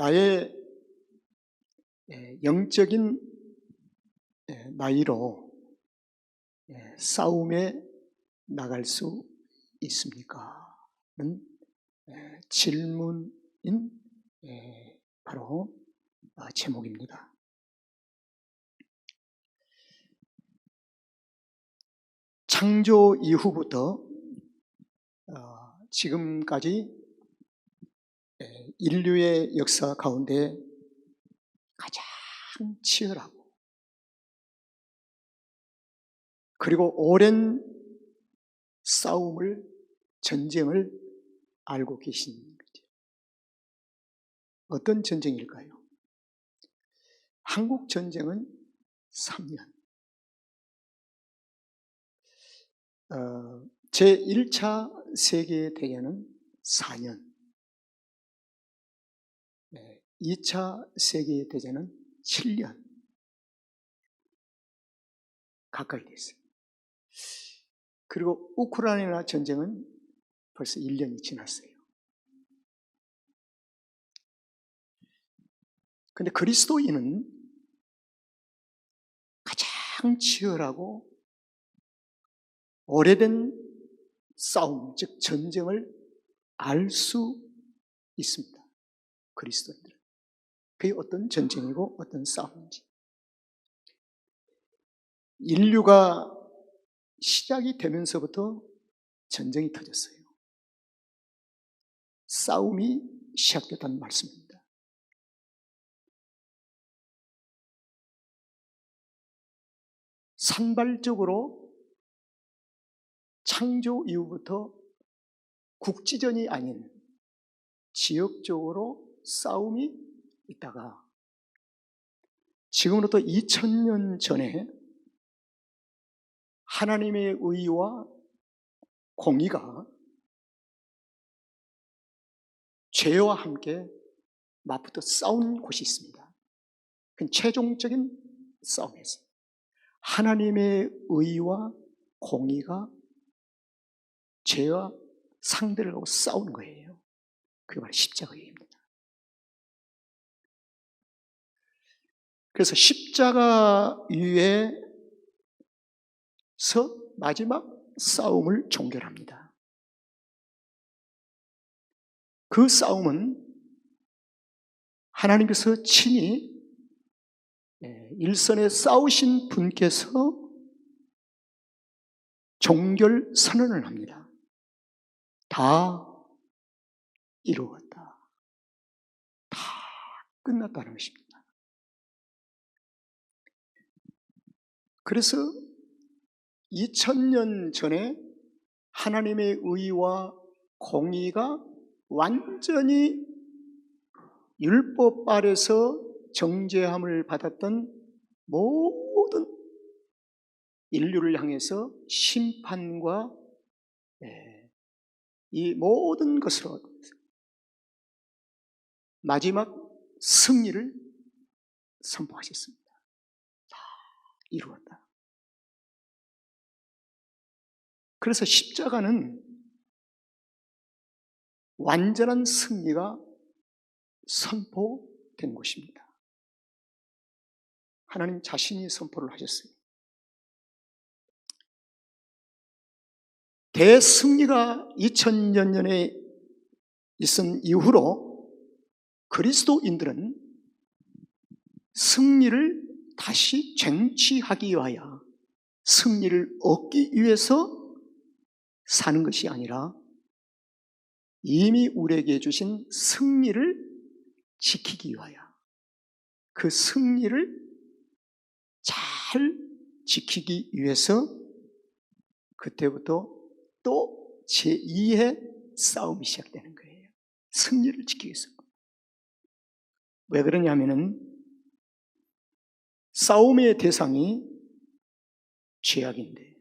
나의 영적인 나이로 싸움에 나갈 수 있습니까? 는 질문인 바로 제목입니다. 창조 이후부터 지금까지 인류의 역사 가운데 가장 치열하고 그리고 오랜 싸움을, 전쟁을 알고 계신 거죠. 어떤 전쟁일까요? 한국 전쟁은 3년, 제1차 세계대전은 4년, 2차 세계대전은 7년 가까이 됐어요. 그리고 우크라이나 전쟁은 벌써 1년이 지났어요. 그런데 그리스도인은 가장 치열하고 오래된 싸움, 즉 전쟁을 알 수 있습니다. 그리스도인들은. 그게 어떤 전쟁이고 어떤 싸움인지. 인류가 시작이 되면서부터 전쟁이 터졌어요. 싸움이 시작됐다는 말씀입니다. 산발적으로 창조 이후부터 국지전이 아닌 지역적으로 싸움이 있다가 지금으로부터 2000년 전에 하나님의 의와 공의가 죄와 함께 맞붙어 싸운 곳이 있습니다. 그건 최종적인 싸움이었어요. 하나님의 의와 공의가 죄와 상대를 하고 싸우는 거예요. 그게 바로 십자가입니다. 그래서 십자가 위에서 마지막 싸움을 종결합니다. 그 싸움은 하나님께서 친히 일선에 싸우신 분께서 종결 선언을 합니다. 다 이루었다. 다 끝났다는 것입니다. 그래서 2000년 전에 하나님의 의와 공의가 완전히 율법 아래서 정죄함을 받았던 모든 인류를 향해서 심판과 이 모든 것으로 마지막 승리를 선포하셨습니다. 다 이루었다. 그래서 십자가는 완전한 승리가 선포된 곳입니다. 하나님 자신이 선포를 하셨어요. 대승리가 2000년 전에 있은 이후로 그리스도인들은 승리를 다시 쟁취하기 위하여 승리를 얻기 위해서 사는 것이 아니라 이미 우리에게 주신 승리를 지키기 위하여 그 승리를 잘 지키기 위해서 그때부터 또 제2의 싸움이 시작되는 거예요. 승리를 지키기 위해서. 왜 그러냐면은 싸움의 대상이 죄악인데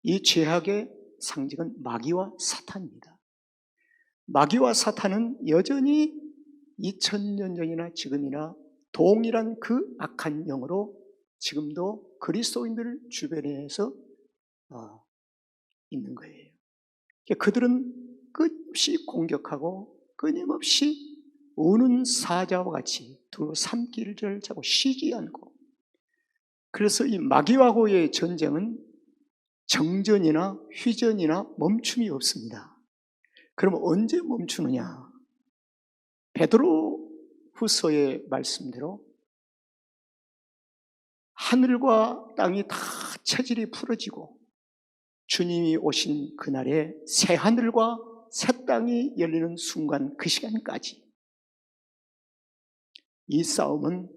이 죄악의 상징은 마귀와 사탄입니다. 마귀와 사탄은 여전히 2000년 전이나 지금이나 동일한 그 악한 영으로 지금도 그리스도인들 주변에서 있는 거예요. 그들은 끊임없이 공격하고 끊임없이 우는 사자와 같이 두루 삼키를 자고 쉬지 않고, 그래서 이 마귀하고의 전쟁은 정전이나 휴전이나 멈춤이 없습니다. 그럼 언제 멈추느냐? 베드로 후서의 말씀대로 하늘과 땅이 다 체질이 풀어지고 주님이 오신 그날에 새 하늘과 새 땅이 열리는 순간, 그 시간까지 이 싸움은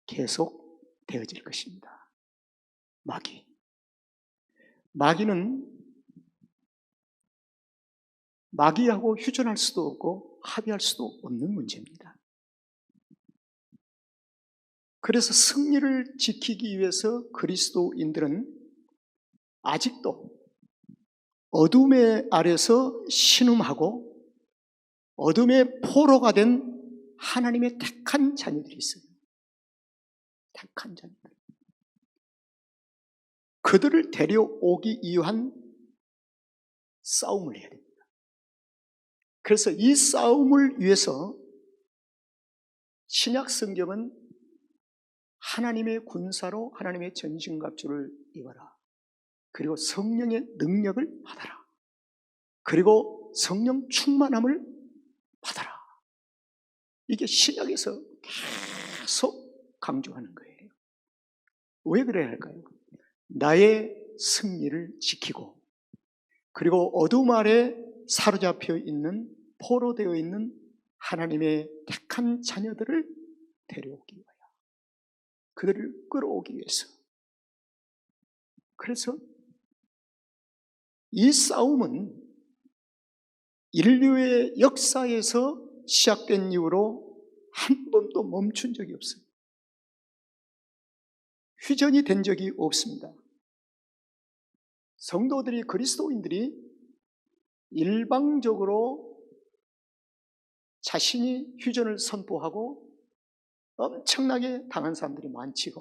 계속 되어질 것입니다. 마귀는 마귀하고 휴전할 수도 없고 합의할 수도 없는 문제입니다. 그래서 승리를 지키기 위해서 그리스도인들은 아직도 어둠의 아래서 신음하고 어둠의 포로가 된 하나님의 택한 자녀들이 있어요. 택한 자녀들. 그들을 데려오기 위한 싸움을 해야 됩니다. 그래서 이 싸움을 위해서 신약 성경은 하나님의 군사로 하나님의 전신갑주를 입어라. 그리고 성령의 능력을 받아라. 그리고 성령 충만함을 받아라. 이게 신약에서 계속 강조하는 거예요. 왜 그래야 할까요? 나의 승리를 지키고, 그리고 어둠 아래 사로잡혀 있는, 포로되어 있는 하나님의 택한 자녀들을 데려오기 위하여, 그들을 끌어오기 위해서. 그래서 이 싸움은 인류의 역사에서 시작된 이후로 한 번도 멈춘 적이 없어요. 휴전이 된 적이 없습니다. 성도들이, 그리스도인들이 일방적으로 자신이 휴전을 선포하고 엄청나게 당한 사람들이 많지요.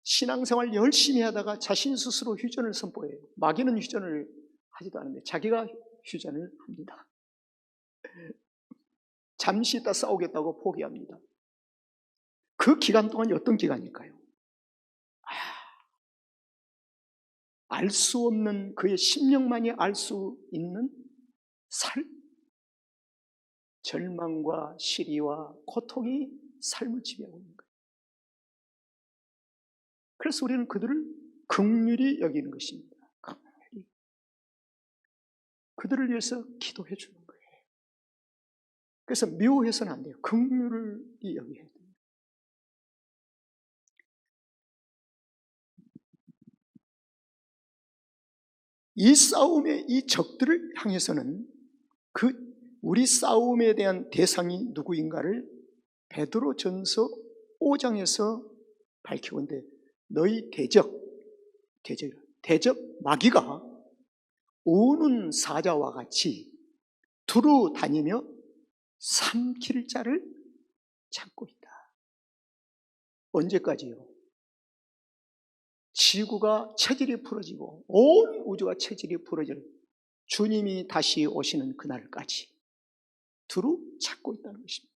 신앙생활 열심히 하다가 자신 스스로 휴전을 선포해요. 마귀는 휴전을 하지도 않는데 자기가 휴전을 합니다. 잠시 있다 싸우겠다고 포기합니다. 그 기간 동안 어떤 기간일까요? 알 수 없는, 그의 심령만이 알 수 있는 절망과 시리와 고통이 삶을 지배하고 있는 거예요. 그래서 우리는 그들을 긍휼히 여기는 것입니다. 긍휼히. 그들을 위해서 기도해 주는 거예요. 그래서 미워해서는 안 돼요. 긍휼히 여기해야 돼요. 이 싸움의 이 적들을 향해서는 우리 싸움에 대한 대상이 누구인가를 베드로전서 5장에서 밝히건대 너희 대적 마귀가 우는 사자와 같이 두루 다니며 삼킬 자를 찾고 있다. 언제까지요? 지구가 체질이 풀어지고 온 우주가 체질이 풀어질 주님이 다시 오시는 그날까지 두루 찾고 있다는 것입니다.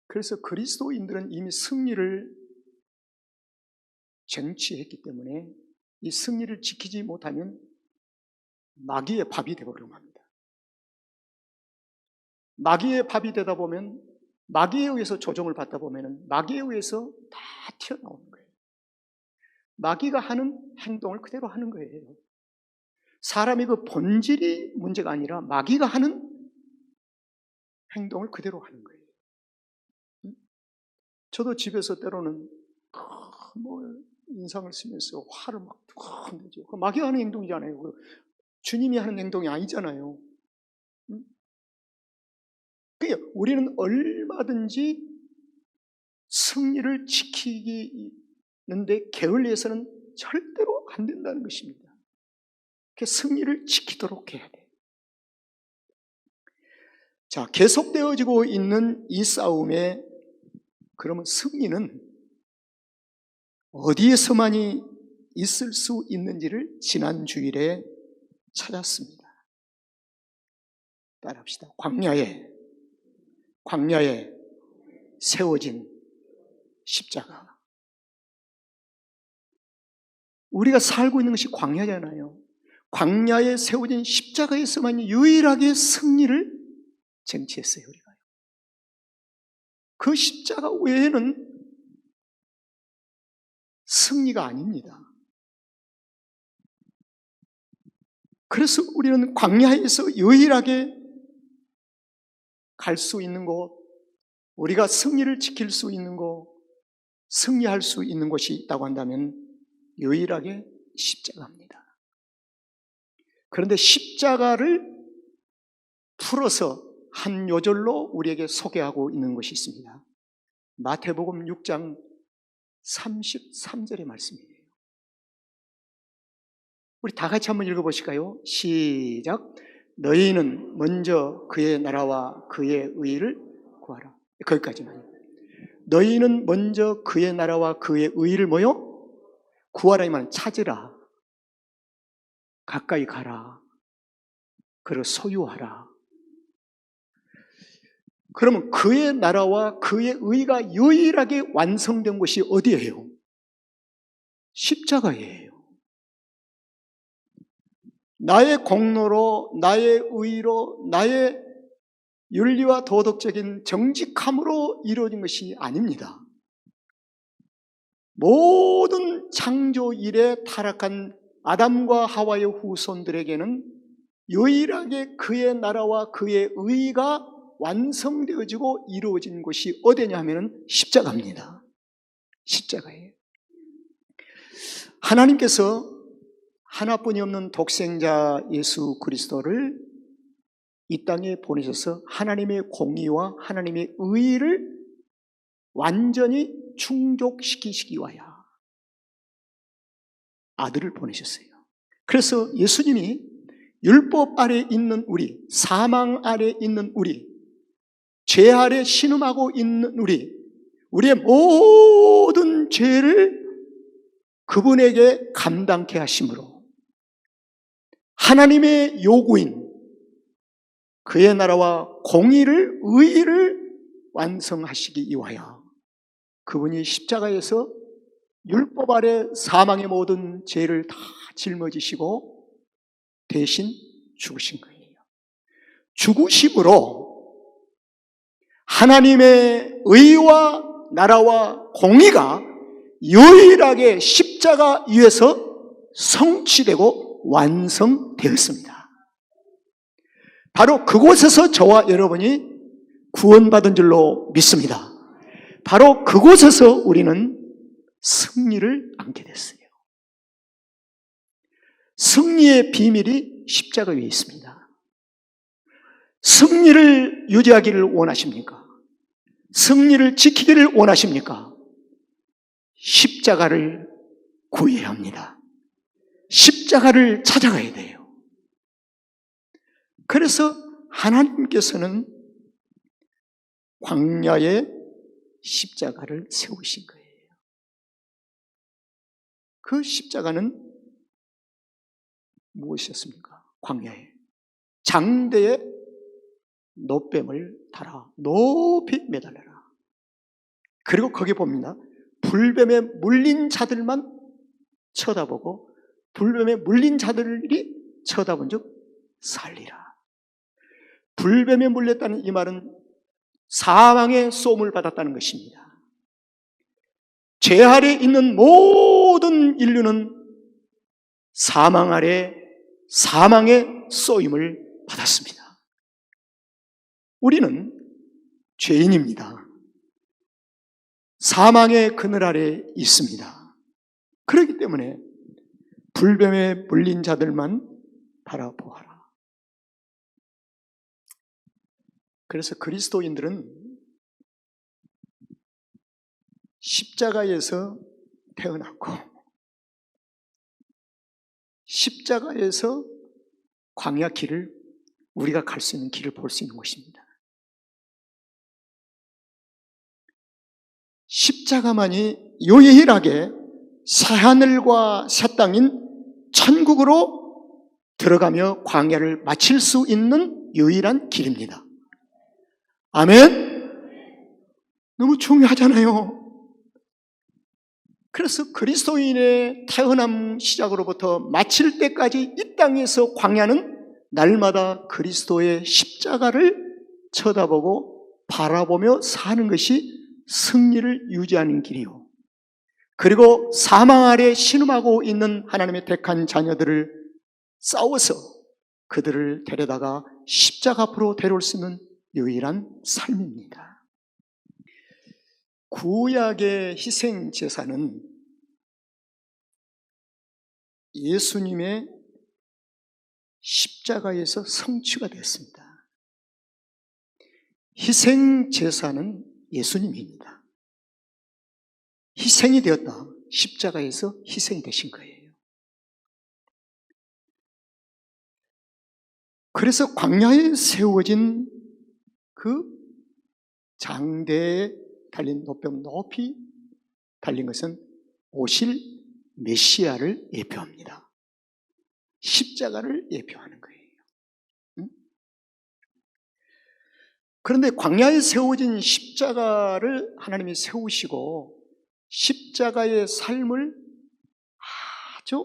그래서 그리스도인들은 이미 승리를 쟁취했기 때문에 이 승리를 지키지 못하면 마귀의 밥이 되어버리면 합니다. 마귀의 밥이 되다 보면, 마귀에 의해서 조종을 받다 보면 마귀에 의해서 다 튀어나오는 거예요. 마귀가 하는 행동을 그대로 하는 거예요. 사람의 그 본질이 문제가 아니라 마귀가 하는 행동을 그대로 하는 거예요. 저도 집에서 때로는 인상을 쓰면서 화를 막 내죠. 마귀가 하는 행동이잖아요. 주님이 하는 행동이 아니잖아요. 그러니까 우리는 얼마든지 승리를 지키는데 게을리해서는 절대로 안 된다는 것입니다. 승리를 지키도록 해야 돼요. 자, 계속되어지고 있는 이 싸움에 그러면 승리는 어디에서만이 있을 수 있는지를 지난 주일에 찾았습니다. 따라합시다. 광야에 세워진 십자가. 우리가 살고 있는 것이 광야잖아요. 광야에 세워진 십자가에서만 유일하게 승리를 쟁취했어요, 우리가. 그 십자가 외에는 승리가 아닙니다. 그래서 우리는 광야에서 유일하게 갈 수 있는 곳, 우리가 승리를 지킬 수 있는 곳, 승리할 수 있는 곳이 있다고 한다면 유일하게 십자가입니다. 그런데 십자가를 풀어서 한 요절로 우리에게 소개하고 있는 것이 있습니다. 마태복음 6장 33절의 말씀이에요. 우리 다 같이 한번 읽어보실까요? 시작. 너희는 먼저 그의 나라와 그의 의를 구하라. 거기까지만. 너희는 먼저 그의 나라와 그의 의를 뭐요? 구하라. 이 말은 찾으라, 가까이 가라, 그리고 소유하라. 그러면 그의 나라와 그의 의가 유일하게 완성된 곳이 어디예요? 십자가예요. 나의 공로로, 나의 의로, 나의 윤리와 도덕적인 정직함으로 이루어진 것이 아닙니다. 모든 창조 이래 타락한 아담과 하와의 후손들에게는 유일하게 그의 나라와 그의 의가 완성되어지고 이루어진 것이 어디냐 하면 십자가입니다. 십자가예요. 하나님께서 하나뿐이 없는 독생자 예수 그리스도를 이 땅에 보내셔서 하나님의 공의와 하나님의 의를 완전히 충족시키시기 위하여 아들을 보내셨어요. 그래서 예수님이 율법 아래 있는 우리, 사망 아래 있는 우리, 죄 아래 신음하고 있는 우리의 모든 죄를 그분에게 감당케 하심으로 하나님의 요구인 그의 나라와 공의를, 의를 완성하시기 위하여 그분이 십자가에서 율법 아래 사망의 모든 죄를 다 짊어지시고 대신 죽으신 거예요. 죽으심으로 하나님의 의와 나라와 공의가 유일하게 십자가 위에서 성취되고 완성되었습니다. 바로 그곳에서 저와 여러분이 구원받은 줄로 믿습니다. 바로 그곳에서 우리는 승리를 안게 됐어요. 승리의 비밀이 십자가 위에 있습니다. 승리를 유지하기를 원하십니까? 승리를 지키기를 원하십니까? 십자가를 구해야 합니다. 십자가를 찾아가야 돼요. 그래서 하나님께서는 광야에 십자가를 세우신 거예요. 그 십자가는 무엇이었습니까? 광야에 장대에 노뱀을 달아 높이 매달려라. 그리고 거기 봅니다. 불뱀에 물린 자들만 쳐다보고 불뱀에 물린 자들이 쳐다본 즉 살리라. 불뱀에 물렸다는 이 말은 사망의 쏘움을 받았다는 것입니다. 죄 아래 있는 모든 인류는 사망 아래 사망의 쏘임을 받았습니다. 우리는 죄인입니다. 사망의 그늘 아래 있습니다. 그렇기 때문에 불뱀에 물린 자들만 바라보아라. 그래서 그리스도인들은 십자가에서 태어났고 십자가에서 광야 길을 우리가 갈 수 있는 길을 볼 수 있는 것입니다. 십자가만이 유일하게 새하늘과 새 땅인 천국으로 들어가며 광야를 마칠 수 있는 유일한 길입니다. 아멘? 너무 중요하잖아요. 그래서 그리스도인의 태어남 시작으로부터 마칠 때까지 이 땅에서 광야는 날마다 그리스도의 십자가를 쳐다보고 바라보며 사는 것이 승리를 유지하는 길이요. 그리고 사망 아래 신음하고 있는 하나님의 택한 자녀들을 싸워서 그들을 데려다가 십자가 앞으로 데려올 수 있는 유일한 삶입니다. 구약의 희생 제사는 예수님의 십자가에서 성취가 되었습니다. 희생 제사는 예수님입니다. 희생이 되었다. 십자가에서 희생이 되신 거예요. 그래서 광야에 세워진 그 장대에 달린 노뼈 높이 달린 것은 오실 메시아를 예표합니다. 십자가를 예표하는 거예요. 그런데 광야에 세워진 십자가를 하나님이 세우시고 십자가의 삶을 아주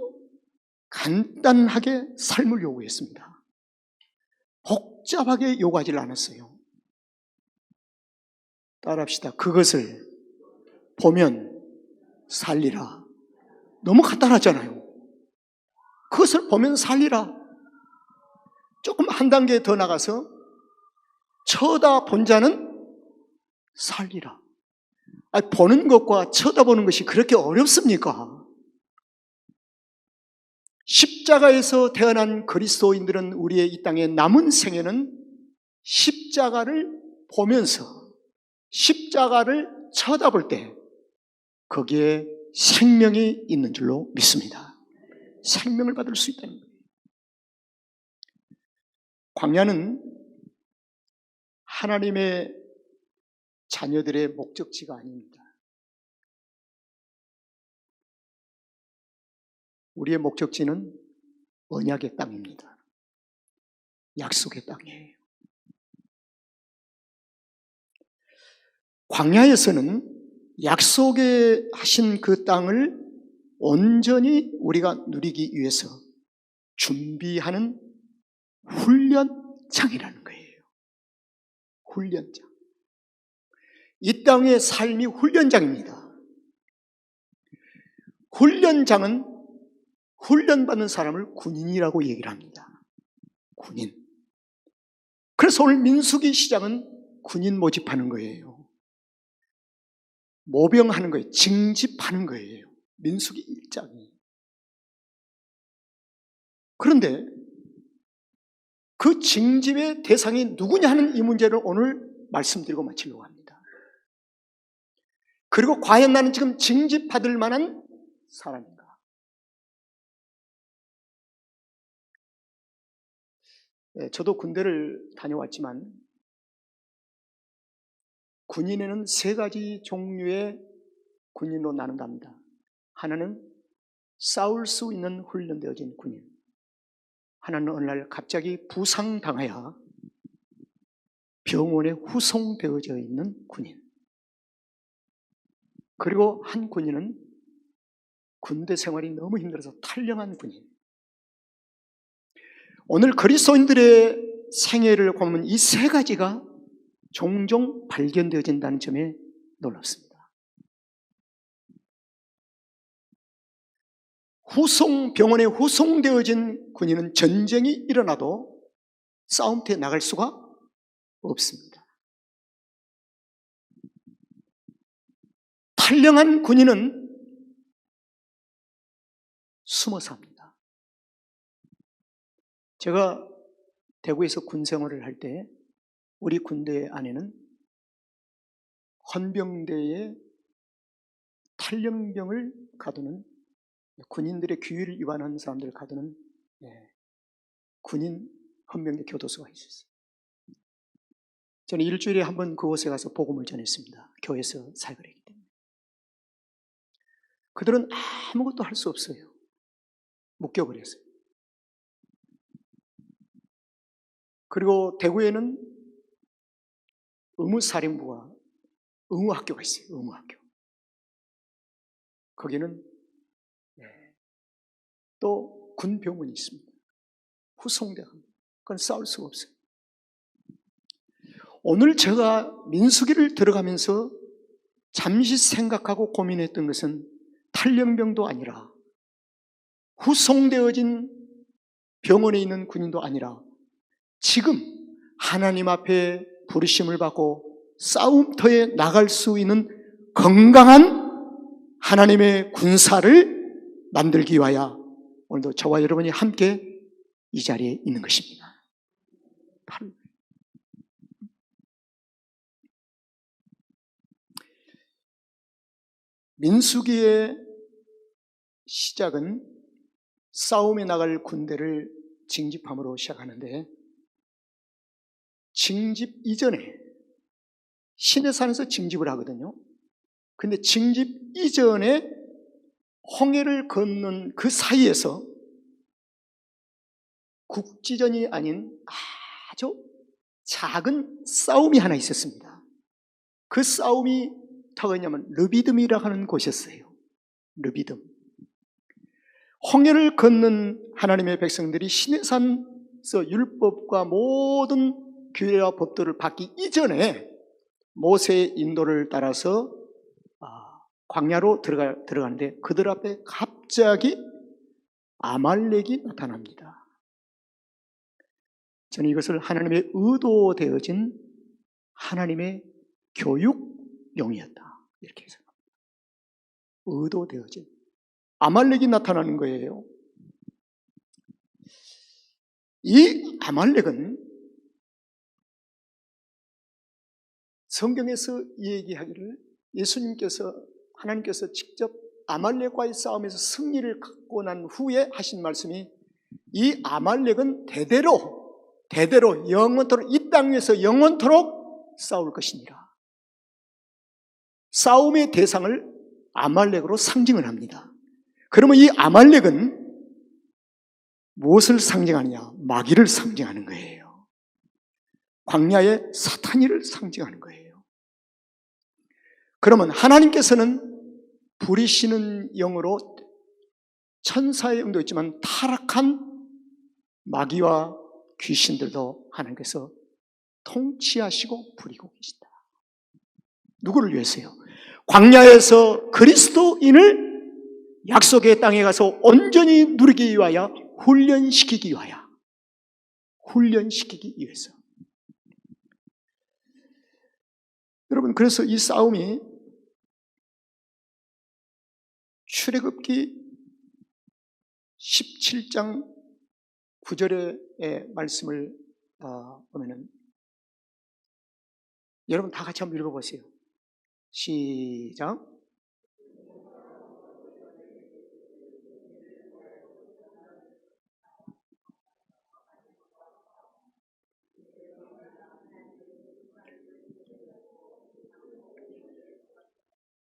간단하게 삶을 요구했습니다. 복잡하게 요구하지 않았어요. 따라합시다. 그것을 보면 살리라. 너무 간단하잖아요. 그것을 보면 살리라. 조금 한 단계 더 나가서 쳐다본 자는 살리라. 보는 것과 쳐다보는 것이 그렇게 어렵습니까? 십자가에서 태어난 그리스도인들은 우리의 이 땅의 남은 생애는 십자가를 보면서 십자가를 쳐다볼 때 거기에 생명이 있는 줄로 믿습니다. 생명을 받을 수 있다는 거예요. 광야는 하나님의 자녀들의 목적지가 아닙니다. 우리의 목적지는 언약의 땅입니다. 약속의 땅이에요. 광야에서는 약속에 하신 그 땅을 온전히 우리가 누리기 위해서 준비하는 훈련장이라는 거예요. 훈련장. 이 땅의 삶이 훈련장입니다. 훈련장은 훈련받는 사람을 군인이라고 얘기를 합니다. 군인. 그래서 오늘 민수기 시장은 군인 모집하는 거예요. 모병하는 거예요. 징집하는 거예요. 민수기 1장이. 그런데 그 징집의 대상이 누구냐 하는 이 문제를 오늘 말씀드리고 마치려고 합니다. 그리고 과연 나는 지금 징집받을 만한 사람인가? 네, 저도 군대를 다녀왔지만 군인에는 세 가지 종류의 군인으로 나눈답니다. 하나는 싸울 수 있는 훈련되어진 군인. 하나는 어느 날 갑자기 부상당하여 병원에 후송되어져 있는 군인. 그리고 한 군인은 군대 생활이 너무 힘들어서 탈영한 군인. 오늘 그리스도인들의 생애를 보면 이 세 가지가 종종 발견되어진다는 점에 놀랍습니다. 병원에 후송되어진 군인은 전쟁이 일어나도 싸움터에 나갈 수가 없습니다. 탈영한 군인은 숨어 삽니다. 제가 대구에서 군 생활을 할 때 우리 군대 안에는 헌병대에 탈영병을 가두는 군인들의 규율을 위반하는 사람들을 가두는 군인 헌병대 교도소가 있었어요. 저는 일주일에 한 번 그곳에 가서 복음을 전했습니다. 교회에서 사역을 했기 때문에. 그들은 아무것도 할 수 없어요. 묶여버렸어요. 그리고 대구에는 의무사령부와 의무학교가 있어요. 의무학교. 거기는 또 군병원이 있습니다. 후송대가. 그건 싸울 수가 없어요. 오늘 제가 민수기를 들어가면서 잠시 생각하고 고민했던 것은 탈영병도 아니라 후송되어진 병원에 있는 군인도 아니라 지금 하나님 앞에 부르심을 받고 싸움터에 나갈 수 있는 건강한 하나님의 군사를 만들기 위하여 오늘도 저와 여러분이 함께 이 자리에 있는 것입니다. 민수기의 시작은 싸움에 나갈 군대를 징집함으로 시작하는데, 징집 이전에 시내산에서 징집을 하거든요. 근데 징집 이전에 홍해를 건넌 그 사이에서 국지전이 아닌 아주 작은 싸움이 하나 있었습니다. 그 싸움이 어디냐면 르비딤이라고 하는 곳이었어요. 르비딤. 홍해를 건넌 하나님의 백성들이 시내산에서 율법과 모든 규례와 법도를 받기 이전에 모세의 인도를 따라서 광야로 들어가는데 그들 앞에 갑자기 아말렉이 나타납니다. 저는 이것을 하나님의 의도되어진 하나님의 교육용이었다, 이렇게 생각합니다. 의도되어진 아말렉이 나타나는 거예요. 이 아말렉은 성경에서 얘기하기를 하나님께서 직접 아말렉과의 싸움에서 승리를 갖고 난 후에 하신 말씀이, 이 아말렉은 대대로 영원토록 이 땅에서 영원토록 싸울 것이니라. 싸움의 대상을 아말렉으로 상징을 합니다. 그러면 이 아말렉은 무엇을 상징하느냐? 마귀를 상징하는 거예요. 광야의 사탄이를 상징하는 거예요. 그러면 하나님께서는 부리시는 영으로 천사의 영도 있지만 타락한 마귀와 귀신들도 하나님께서 통치하시고 부리고 계신다. 누구를 위해서요? 광야에서 그리스도인을 약속의 땅에 가서 온전히 누리기 위하여 훈련시키기 위해서. 여러분, 그래서 이 싸움이 출애굽기 17장 9절의 말씀을 보면은, 여러분 다 같이 한번 읽어보세요. 시작.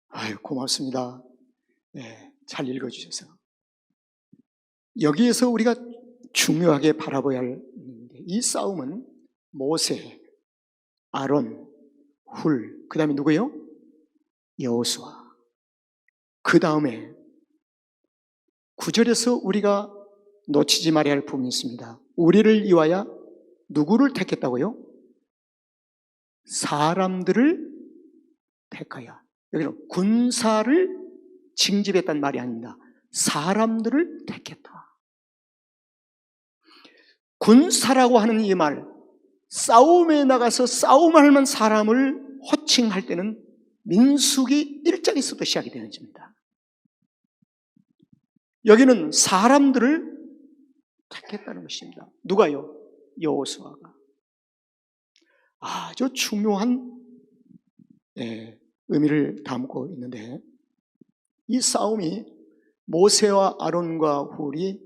아유, 고맙습니다. 네, 잘 읽어주셔서. 여기에서 우리가 중요하게 바라봐야 할 이 싸움은 모세, 아론, 훌, 그 다음에 누구예요? 여호수아. 그 다음에 9절에서 우리가 놓치지 말아야 할 부분이 있습니다. 우리를 위하여 누구를 택했다고요? 사람들을 택하여. 여기는 군사를 징집했다는 말이 아닙니다. 사람들을 택했다. 군사라고 하는 이 말, 싸움에 나가서 싸움할 만한 사람을 호칭할 때는 민수기 1장에서부터 시작이 되는 겁니다. 여기는 사람들을 택했다는 것입니다. 누가요? 여호수아가. 아주 중요한 의미를 담고 있는데, 이 싸움이 모세와 아론과 훌이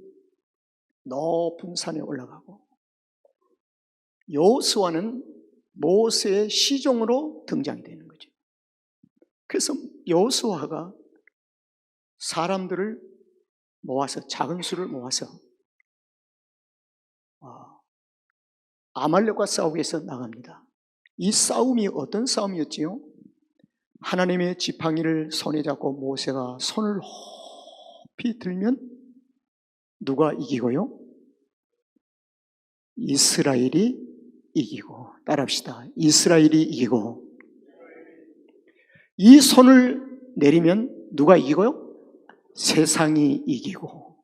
높은 산에 올라가고, 여호수아는 모세의 시종으로 등장이 되는 거죠. 그래서 여호수아가 사람들을 모아서, 작은 수를 모아서 아말렉과 싸우기 위해서 나갑니다. 이 싸움이 어떤 싸움이었지요? 하나님의 지팡이를 손에 잡고 모세가 손을 높이 들면 누가 이기고요? 이스라엘이 이기고. 따라합시다. 이스라엘이 이기고. 이 손을 내리면 누가 이기고요? 세상이 이기고.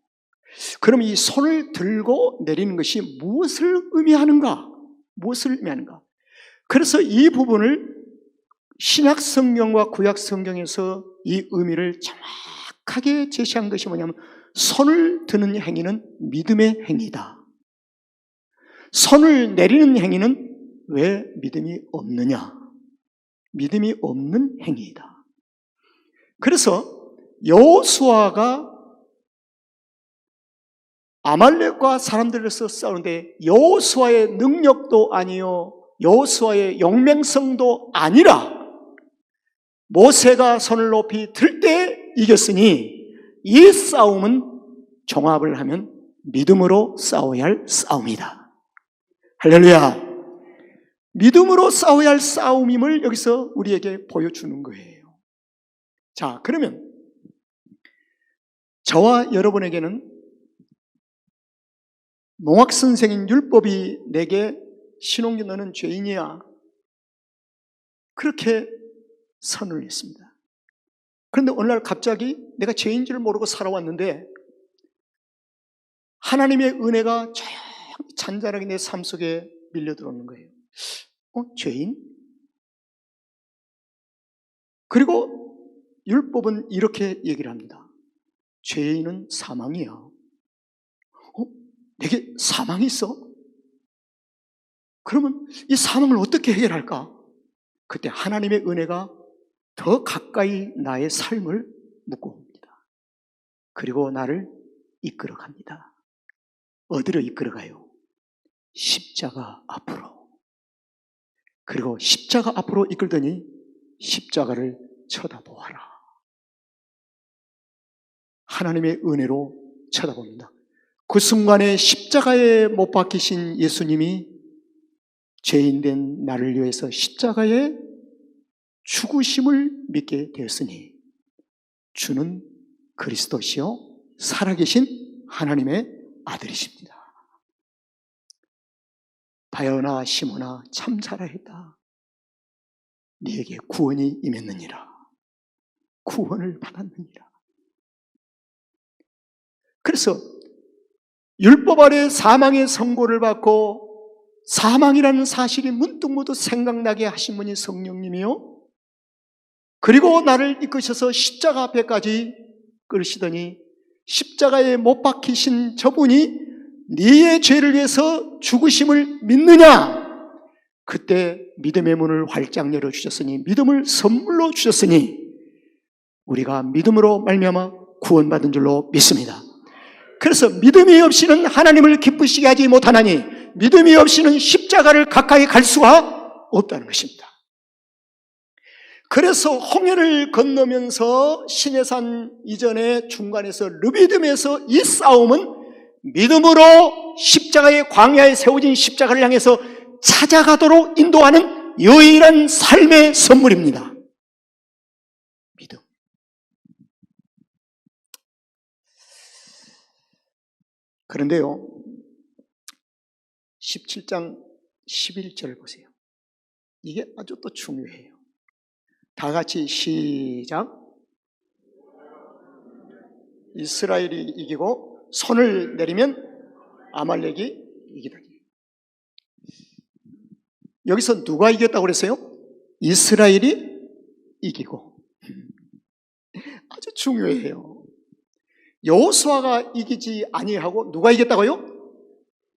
그럼 이 손을 들고 내리는 것이 무엇을 의미하는가? 무엇을 의미하는가? 그래서 이 부분을 신약 성경과 구약 성경에서 이 의미를 정확하게 제시한 것이 뭐냐면, 손을 드는 행위는 믿음의 행위다. 손을 내리는 행위는 왜 믿음이 없느냐? 믿음이 없는 행위이다. 그래서 여호수아가 아말렉과 사람들에서 싸우는데 여호수아의 능력도 아니요, 여호수아의 용맹성도 아니라 모세가 손을 높이 들 때 이겼으니, 이 싸움은 종합을 하면 믿음으로 싸워야 할 싸움이다. 할렐루야. 믿음으로 싸워야 할 싸움임을 여기서 우리에게 보여주는 거예요. 자, 그러면 저와 여러분에게는 농학선생인 율법이 내게 신홍기 너는 죄인이야, 그렇게 선언을 했습니다. 그런데 어느 날 갑자기 내가 죄인 줄 모르고 살아왔는데 하나님의 은혜가 잔잔하게 내 삶 속에 밀려 들어오는 거예요. 죄인? 그리고 율법은 이렇게 얘기를 합니다. 죄인은 사망이야. 내게 사망이 있어? 그러면 이 사망을 어떻게 해결할까? 그때 하나님의 은혜가 더 가까이 나의 삶을 묶어옵니다. 그리고 나를 이끌어갑니다. 어디로 이끌어가요? 십자가 앞으로. 그리고 십자가 앞으로 이끌더니 십자가를 쳐다보아라. 하나님의 은혜로 쳐다봅니다. 그 순간에 십자가에 못 박히신 예수님이 죄인된 나를 위해서 십자가에 죽으심을 믿게 되었으니 주는 그리스도시요 살아계신 하나님의 아들이십니다. 바여나 시몬아 참 잘하였다. 네게 구원이 임했느니라. 구원을 받았느니라. 그래서 율법 아래 사망의 선고를 받고 사망이라는 사실이 문득문득 생각나게 하신 분이 성령님이요, 그리고 나를 이끄셔서 십자가 앞에까지 끌으시더니 십자가에 못 박히신 저분이 네의 죄를 위해서 죽으심을 믿느냐? 그때 믿음의 문을 활짝 열어주셨으니, 믿음을 선물로 주셨으니 우리가 믿음으로 말미암아 구원받은 줄로 믿습니다. 그래서 믿음이 없이는 하나님을 기쁘시게 하지 못하나니 믿음이 없이는 십자가를 가까이 갈 수가 없다는 것입니다. 그래서 홍해를 건너면서 시내산 이전에 중간에서 르비딤에서 이 싸움은 믿음으로 십자가의 광야에 세워진 십자가를 향해서 찾아가도록 인도하는 유일한 삶의 선물입니다. 믿음. 그런데요, 17장 11절 보세요. 이게 아주 또 중요해요. 다 같이 시작. 이스라엘이 이기고 손을 내리면 아말렉이 이기더니. 여기서 누가 이겼다고 그랬어요? 이스라엘이 이기고. 아주 중요해요. 여호수아가 이기지 아니하고 누가 이겼다고요?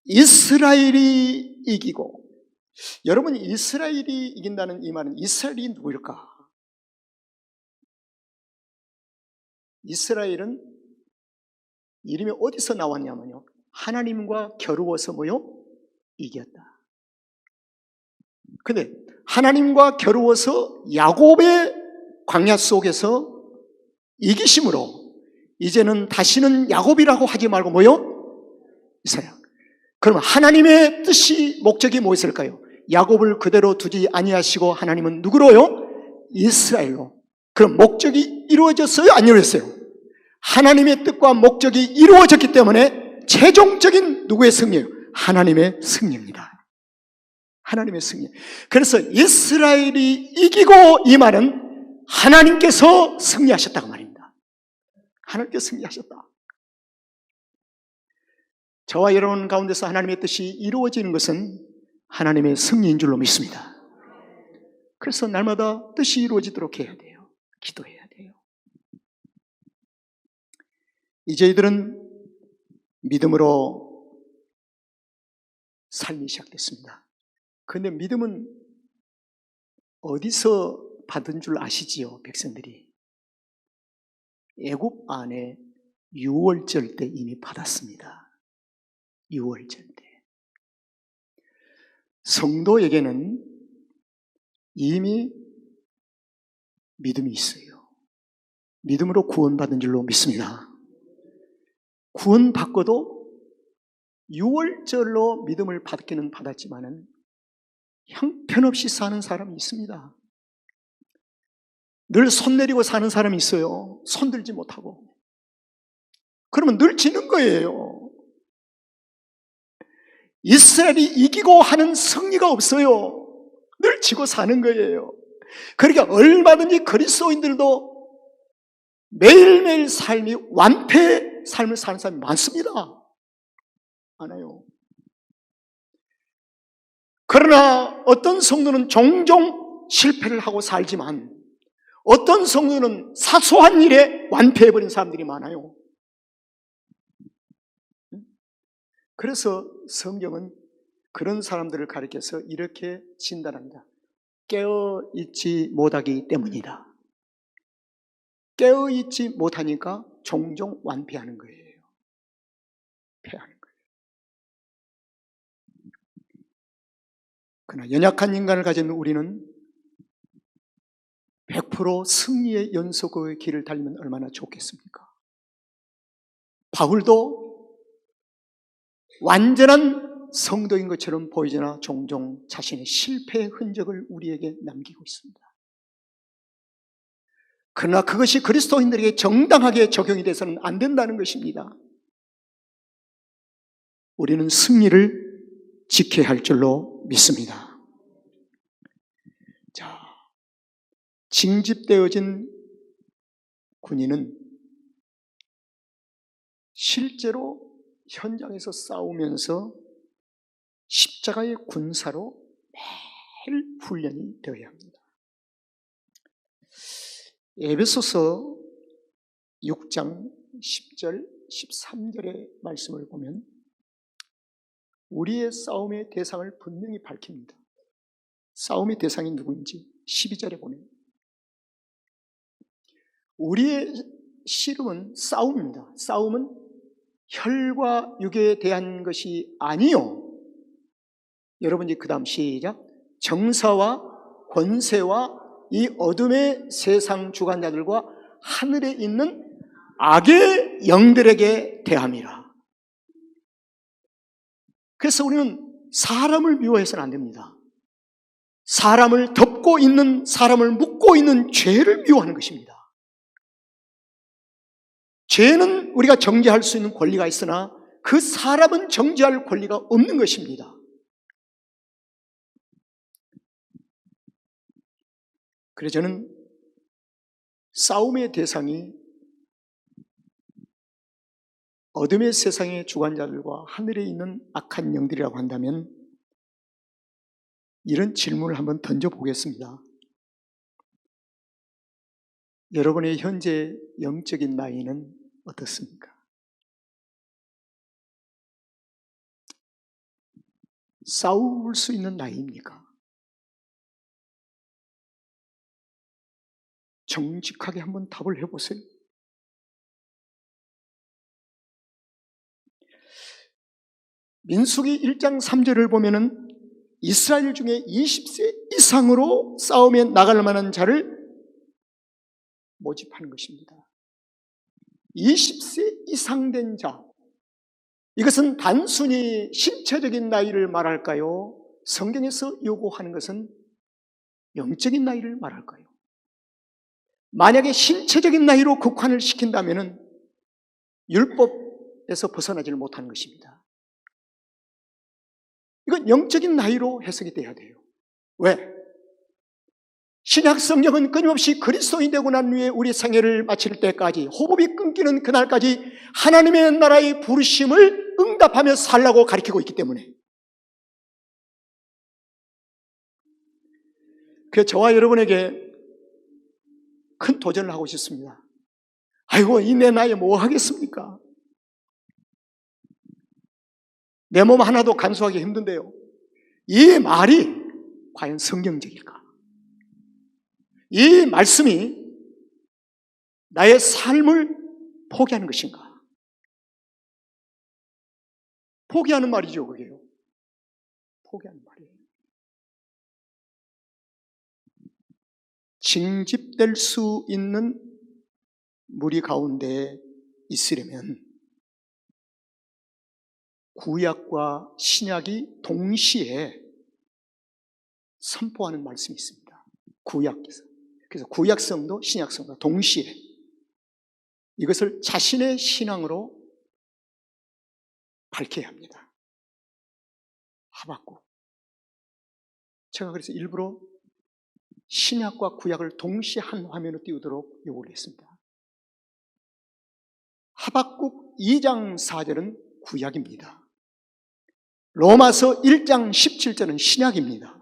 이스라엘이 이기고. 여러분, 이스라엘이 이긴다는 이 말은 이스라엘이 누구일까? 이스라엘은 이름이 어디서 나왔냐면요, 하나님과 겨루어서 뭐요? 이겼다. 근데 하나님과 겨루어서 야곱의 광야 속에서 이기심으로 이제는 다시는 야곱이라고 하지 말고 뭐요? 이스라엘. 그럼 하나님의 뜻이 목적이 무엇일까요? 야곱을 그대로 두지 아니하시고 하나님은 누구로요? 이스라엘로. 그럼 목적이 이루어졌어요? 안 이루어졌어요? 하나님의 뜻과 목적이 이루어졌기 때문에 최종적인 누구의 승리예요? 하나님의 승리입니다. 하나님의 승리. 그래서 이스라엘이 이기고 이 말은 하나님께서 승리하셨다고 말입니다. 하나님께서 승리하셨다. 저와 여러분 가운데서 하나님의 뜻이 이루어지는 것은 하나님의 승리인 줄로 믿습니다. 그래서 날마다 뜻이 이루어지도록 해야 돼요. 기도해야 돼요. 이제 이들은 믿음으로 삶이 시작됐습니다. 그런데 믿음은 어디서 받은 줄 아시지요, 백성들이? 애굽 안에 유월절 때 이미 받았습니다. 유월절 때. 성도에게는 이미 믿음이 있어요. 믿음으로 구원받은 줄로 믿습니다. 구원받고도 유월절로 믿음을 받기는 받았지만은 형편없이 사는 사람이 있습니다. 늘 손 내리고 사는 사람이 있어요. 손 들지 못하고. 그러면 늘 지는 거예요. 이스라엘이 이기고 하는 승리가 없어요. 늘 지고 사는 거예요. 그러니까 얼마든지 그리스도인들도 매일매일 삶이 완패의 삶을 사는 사람이 많습니다. 많아요. 그러나 어떤 성도는 종종 실패를 하고 살지만 어떤 성도는 사소한 일에 완패해버린 사람들이 많아요. 그래서 성경은 그런 사람들을 가리켜서 이렇게 진단합니다. 깨어있지 못하기 때문이다. 깨어있지 못하니까 종종 완패하는 거예요. 패하는 거예요. 그러나 연약한 인간을 가진 우리는 100% 승리의 연속의 길을 달리면 얼마나 좋겠습니까? 바울도 완전한 성도인 것처럼 보이지나 종종 자신의 실패의 흔적을 우리에게 남기고 있습니다. 그러나 그것이 그리스도인들에게 정당하게 적용이 돼서는 안 된다는 것입니다. 우리는 승리를 지켜야 할 줄로 믿습니다. 자, 징집되어진 군인은 실제로 현장에서 싸우면서 십자가의 군사로 매일 훈련이 되어야 합니다. 에베소서 6장 10절 13절의 말씀을 보면 우리의 싸움의 대상을 분명히 밝힙니다. 싸움의 대상이 누구인지 12절에 보면 우리의 씨름은 싸움입니다. 싸움은 혈과 육에 대한 것이 아니요. 여러분이 그 다음 시작. 정사와 권세와 이 어둠의 세상 주관자들과 하늘에 있는 악의 영들에게 대함이라. 그래서 우리는 사람을 미워해서는 안 됩니다. 사람을 덮고 있는, 사람을 묶고 있는 죄를 미워하는 것입니다. 죄는 우리가 정죄할 수 있는 권리가 있으나 그 사람은 정죄할 권리가 없는 것입니다. 그래서 저는 싸움의 대상이 어둠의 세상의 주관자들과 하늘에 있는 악한 영들이라고 한다면 이런 질문을 한번 던져보겠습니다. 여러분의 현재 영적인 나이는 어떻습니까? 싸울 수 있는 나이입니까? 정직하게 한번 답을 해보세요. 민수기 1장 3절을 보면은 이스라엘 중에 20세 이상으로 싸움에 나갈 만한 자를 모집하는 것입니다. 20세 이상 된 자, 이것은 단순히 신체적인 나이를 말할까요? 성경에서 요구하는 것은 영적인 나이를 말할까요? 만약에 신체적인 나이로 국한을 시킨다면 율법에서 벗어나지를 못하는 것입니다. 이건 영적인 나이로 해석이 돼야 돼요. 왜? 신약 성경은 끊임없이 그리스도인 되고 난 후에 우리 생애를 마칠 때까지, 호흡이 끊기는 그날까지 하나님의 나라의 부르심을 응답하며 살라고 가르치고 있기 때문에, 그래서 저와 여러분에게 큰 도전을 하고 싶습니다. 아이고, 이 내 나이에 뭐 하겠습니까? 내 몸 하나도 간수하기 힘든데요. 이 말이 과연 성경적일까? 이 말씀이 나의 삶을 포기하는 것인가? 포기하는 말이죠, 그게요. 포기하는 말이에요. 징집될 수 있는 무리 가운데 있으려면 구약과 신약이 동시에 선포하는 말씀이 있습니다. 구약에서. 그래서 구약성도 신약성도 동시에 이것을 자신의 신앙으로 밝혀야 합니다. 하박국. 제가 그래서 일부러 신약과 구약을 동시에 한 화면으로 띄우도록 요구를 했습니다. 하박국 2장 4절은 구약입니다. 로마서 1장 17절은 신약입니다.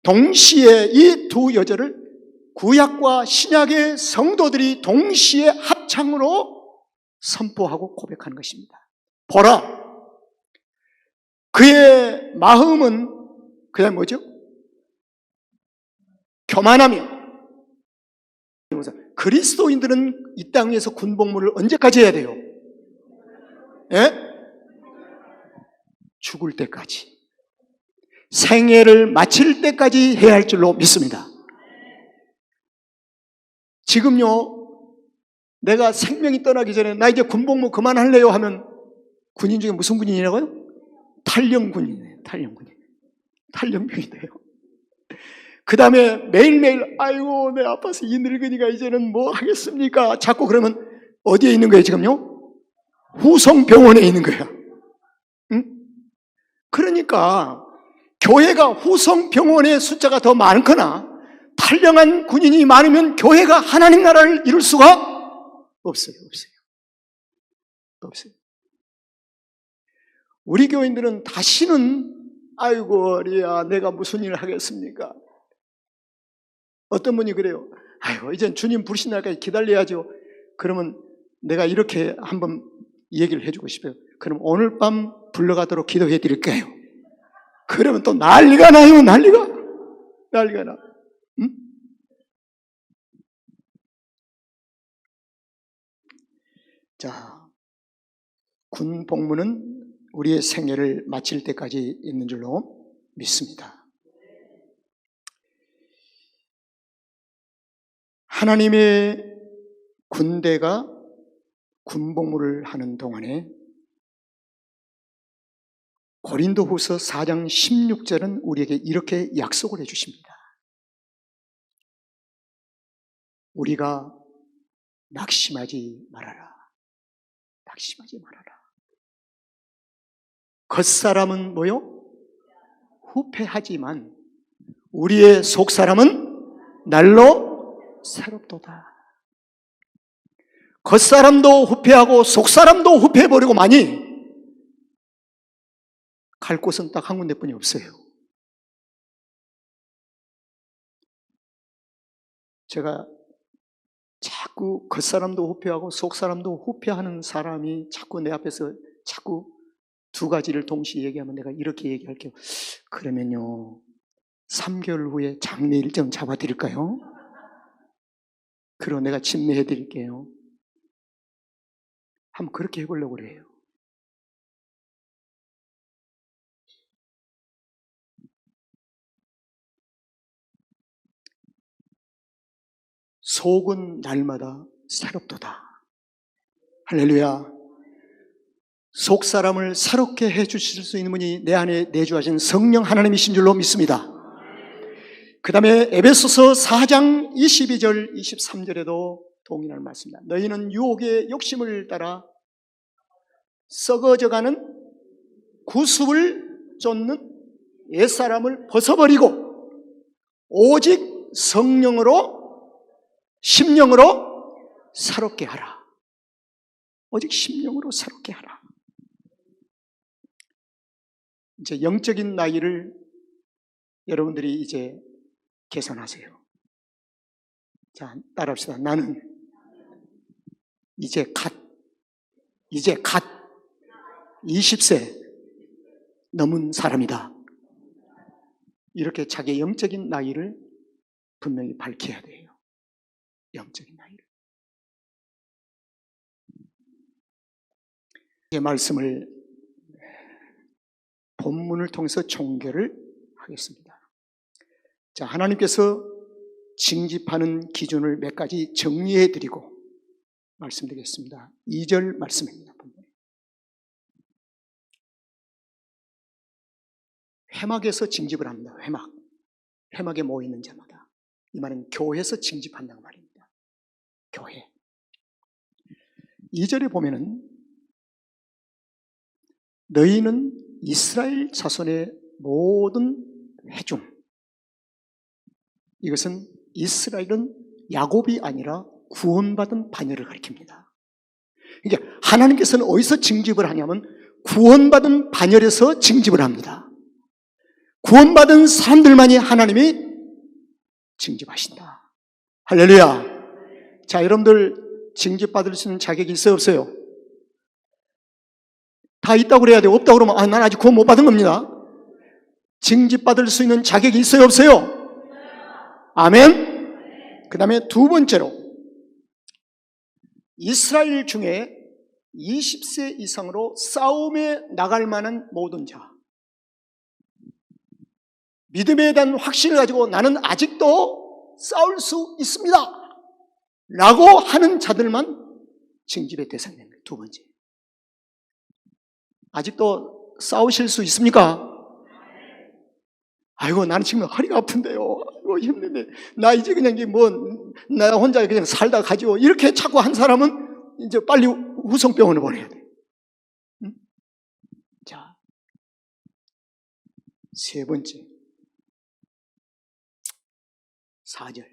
동시에 이 두 여절을 구약과 신약의 성도들이 동시에 합창으로 선포하고 고백하는 것입니다. 보라, 그의 마음은 그냥 뭐죠? 교만하며. 그리스도인들은 이 땅에서 군복무를 언제까지 해야 돼요? 예? 죽을 때까지, 생애를 마칠 때까지 해야 할 줄로 믿습니다. 지금요, 내가 생명이 떠나기 전에 나 이제 군복무 그만할래요 하면 군인 중에 무슨 군인이라고요? 탈영군이네요. 탈영병이 돼요. 그 다음에 매일매일 아이고 내 아파서 이 늙은이가 이제는 뭐 하겠습니까? 자꾸 그러면 어디에 있는 거예요 지금요? 후성병원에 있는 거예요. 응? 그러니까 교회가 후성병원의 숫자가 더 많거나 탈영한 군인이 많으면 교회가 하나님 나라를 이룰 수가 없어요. 우리 교인들은 다시는 아이고 리야 내가 무슨 일을 하겠습니까? 어떤 분이 그래요. 아이고 이젠 주님 부르신 날까지 기다려야죠. 그러면 내가 이렇게 한번 얘기를 해주고 싶어요. 그럼 오늘 밤 불러가도록 기도해 드릴까요? 그러면 또 난리가 나요. 난리가 나. 응? 자, 군 복무는 우리의 생애를 마칠 때까지 있는 줄로 믿습니다. 하나님의 군대가 군복무를 하는 동안에 고린도후서 4장 16절은 우리에게 이렇게 약속을 해주십니다. 우리가 낙심하지 말아라. 겉사람은 뭐요? 후패하지만 우리의 속사람은 날로 새롭도다. 겉사람도 후패하고 속사람도 후패해버리고 많이 갈 곳은 딱 한 군데뿐이 없어요. 제가 자꾸 겉사람도 후패하고 속사람도 후패하는 사람이 자꾸 내 앞에서 자꾸 두 가지를 동시에 얘기하면 내가 이렇게 얘기할게요. 그러면요 3개월 후에 장례 일정 잡아드릴까요? 그럼 내가 침례해드릴게요. 한번 그렇게 해보려고 그래요. 속은 날마다 새롭도다. 할렐루야. 속 사람을 새롭게 해주실 수 있는 분이 내 안에 내주하신 성령 하나님이신 줄로 믿습니다. 그 다음에 에베소서 4장 22절 23절에도 동일한 말씀입니다. 너희는 유혹의 욕심을 따라 썩어져가는 구습을 쫓는 옛사람을 벗어버리고 오직 성령으로 심령으로 새롭게 하라. 오직 심령으로 새롭게 하라. 이제 영적인 나이를 여러분들이 이제 계산하세요. 자, 따라합시다. 나는 이제 갓 20세 넘은 사람이다. 이렇게 자기의 영적인 나이를 분명히 밝혀야 돼요. 영적인 나이를. 이 말씀을 본문을 통해서 종결을 하겠습니다. 자, 하나님께서 징집하는 기준을 몇 가지 정리해 드리고 말씀드리겠습니다. 2절 말씀입니다. 회막에서 징집을 합니다. 회막에 모이는 자마다. 이 말은 교회에서 징집한다는 말입니다. 교회. 2절에 보면은 너희는 이스라엘 자손의 모든 회중. 이것은 이스라엘은 야곱이 아니라 구원받은 자녀를 가리킵니다. 그러니까 하나님께서는 어디서 징집을 하냐면 구원받은 자녀에서 징집을 합니다. 구원받은 사람들만이 하나님이 징집하신다. 할렐루야. 자, 여러분들 징집받을 수 있는 자격이 있어요, 없어요? 다 있다고 그래야 돼요. 없다고 그러면 난 아직 구원 못 받은 겁니다. 징집받을 수 있는 자격이 있어요, 없어요? 아멘. 그 다음에 두 번째로 이스라엘 중에 20세 이상으로 싸움에 나갈 만한 모든 자, 믿음에 대한 확신을 가지고 나는 아직도 싸울 수 있습니다 라고 하는 자들만 징집의 대상이 됩니다. 두 번째, 아직도 싸우실 수 있습니까? 아이고, 나는 지금 허리가 아픈데요. 아이고, 힘든데. 나 이제 그냥 나 혼자 그냥 살다 가지고. 이렇게 자꾸 한 사람은 이제 빨리 후성병원에 보내야 돼. 응? 자, 세 번째. 4절.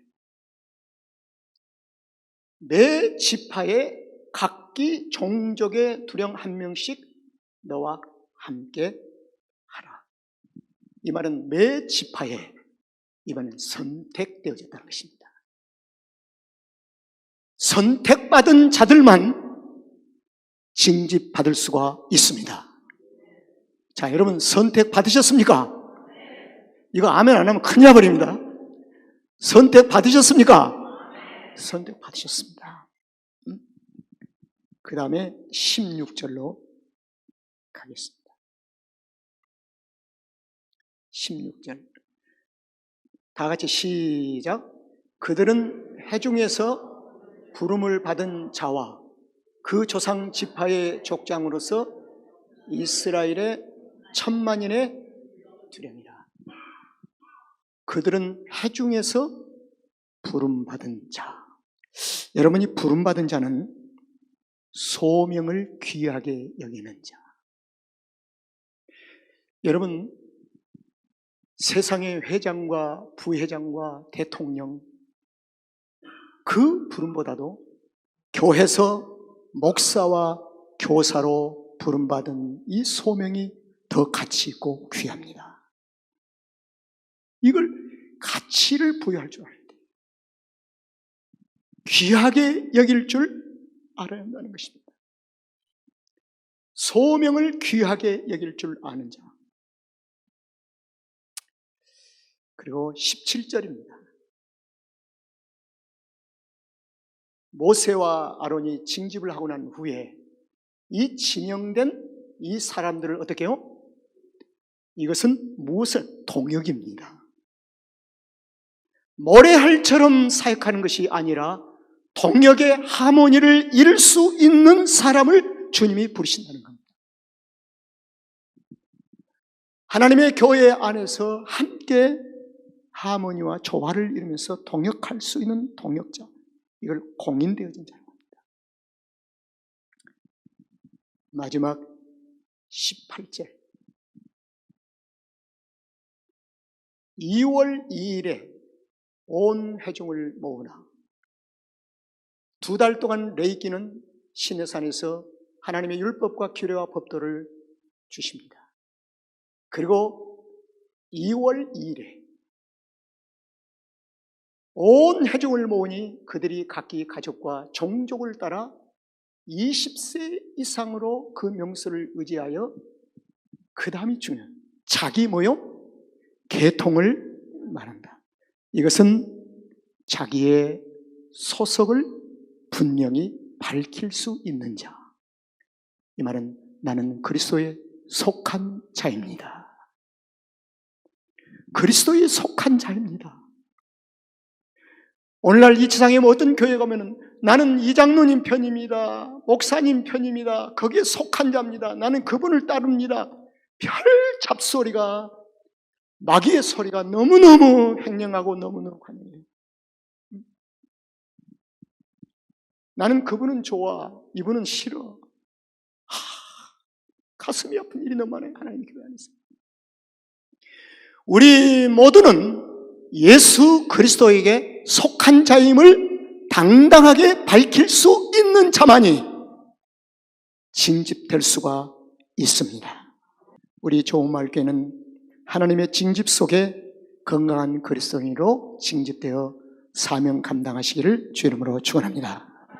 내 지파에 각기 종족의 두령 한 명씩 너와 함께 하라. 이 말은 매 지파에 이번엔 선택되어졌다는 것입니다. 선택받은 자들만 징집받을 수가 있습니다. 자, 여러분 선택받으셨습니까? 이거 아멘 안 하면 큰일 나버립니다. 선택받으셨습니까? 선택받으셨습니다. 그 다음에 16절로 가겠습니다. 16절. 다 같이 시작. 그들은 회중에서 부름을 받은 자와 그 조상 지파의 족장으로서 이스라엘의 10,000,000인의 두령이라. 그들은 회중에서 부름받은 자. 여러분이 부름받은 자는 소명을 귀하게 여기는 자. 여러분, 세상의 회장과 부회장과 대통령, 그 부름보다도 교회에서 목사와 교사로 부름받은 이 소명이 더 가치 있고 귀합니다. 이걸 가치를 부여할 줄 알아야 돼요. 귀하게 여길 줄 알아야 한다는 것입니다. 소명을 귀하게 여길 줄 아는 자. 그리고 17절입니다. 모세와 아론이 징집을 하고 난 후에 이 지명된 이 사람들을 어떻게 해요? 이것은 무엇을? 동역입니다. 모래알처럼 사역하는 것이 아니라 동역의 하모니를 이룰 수 있는 사람을 주님이 부르신다는 겁니다. 하나님의 교회 안에서 함께 하모니와 조화를 이루면서 동역할 수 있는 동역자, 이걸 공인되어진 자입니다. 마지막 18절 2월 2일에 온 회중을 모으나 2달 동안 레위기는 시내산에서 하나님의 율법과 규례와 법도를 주십니다. 그리고 2월 2일에 온 회중을 모으니 그들이 각기 가족과 종족을 따라 20세 이상으로 그 명수를 의지하여 그 다음이 중요한 자기 계통을 말한다. 이것은 자기의 소속을 분명히 밝힐 수 있는 자. 이 말은 나는 그리스도에 속한 자입니다. 그리스도에 속한 자입니다. 오늘날 이 세상에 어떤 교회 가면은 나는 이장로님 편입니다. 목사님 편입니다. 거기에 속한 자입니다. 나는 그분을 따릅니다. 별 잡소리가, 마귀의 소리가 너무너무 횡령하고 너무너무 관여해요. 나는 그분은 좋아, 이분은 싫어. 가슴이 아픈 일이 너무 많아요. 하나님 교회 안에서. 우리 모두는 예수 그리스도에게 속한 자임을 당당하게 밝힐 수 있는 자만이 징집될 수가 있습니다. 우리 좋은마을교회는 하나님의 징집 속에 건강한 그리스도인으로 징집되어 사명 감당하시기를 주의 이름으로 축원합니다.